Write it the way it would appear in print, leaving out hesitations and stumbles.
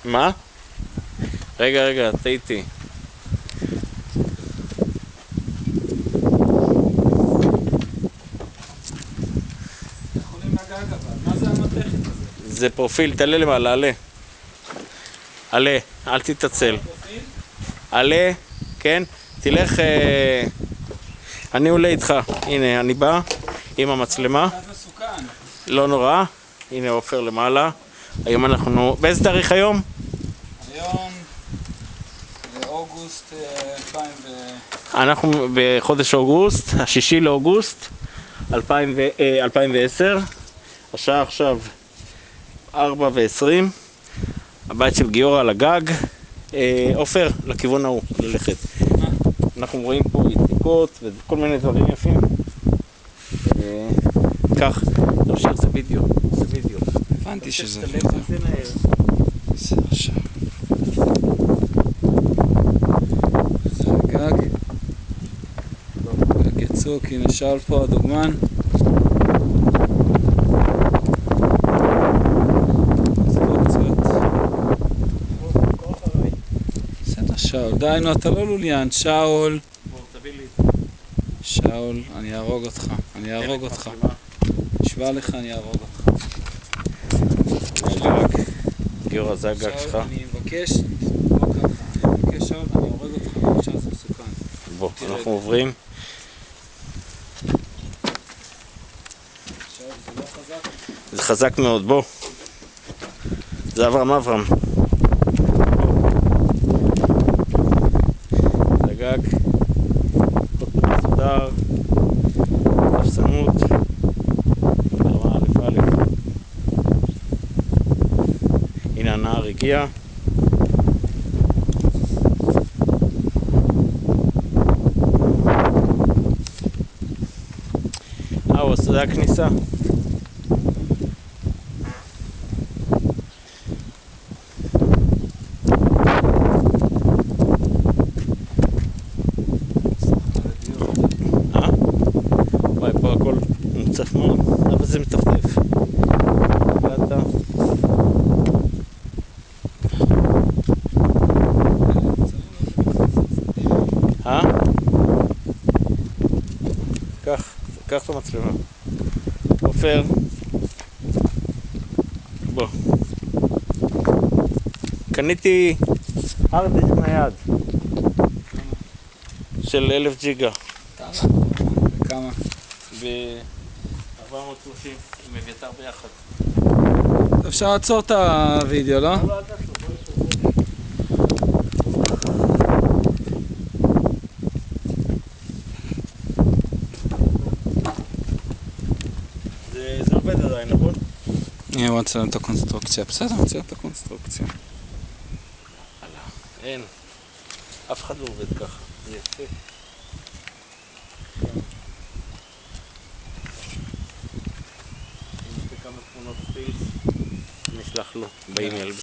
מה? רגע, טעיתי. יכולים לגג אבל, מה זה המתכת הזה? זה פרופיל, תעלה למעלה, עלה. עלה, אל תתעצל. פרופיל? עלה, כן? תלך... אני עולה איתך. הנה, אני בא עם המצלמה. זה מסוכן. לא נורא. הנה עופר למעלה. היום אנחנו... באיזה תאריך היום? היום אוגוסט 2000 אנחנו בחודש אוגוסט, השישי לאוגוסט 2010. השעה עכשיו 4:20. הבית של גיורא על הגג. עופר, לכיוון ההוא, ללכת. אנחנו רואים פה יציקות וכל מיני דברים יפים. כך, תמשיך, זה וידאו. הבנתי שזה זה מהר. זה עכשיו. זה הגג. גג יצוק, הנה שאול פה הדוגמן. בסדר שאול, די נו אתה לא לוליין, שאול. שאול, אני אהרוג אותך. נשבע לך אני אהרוג אותך. גיורא, זה הגג שלך. שאול, אני מבקש, לא ככה, אני מבקש שאול, אני אהרוג אותך, אני חושב שזה מסוכן. בוא, אנחנו עוברים. שאול, זה לא חזק? זה חזק מאוד, בוא. זה אברהם. זה הגג. מסודר. אפסנות. ברמה א'. הנה הנער הגיע. זה הכניסה. וואי, פה הכל מוצף מאוד, אבל זה מטפטף. קח את המצלמה. עופר, בוא. קניתי הארד דיסק נייד של 1000 ג'יגה. כמה? ב-430 עם אביתר ביחד. אפשר לעצור את הוידאו, לא? לא, אל תעשו, בוא נשאר. זה עובד עדיין, נכון? אני רוצה לצלם את הקונסטרוקציה. בסדר, אני אצלם את הקונסטרוקציה. אין. אף אחד לא עובד ככה. זה יפה. אני אעשה כמה תמונות סטילס. נשלח לו באימייל.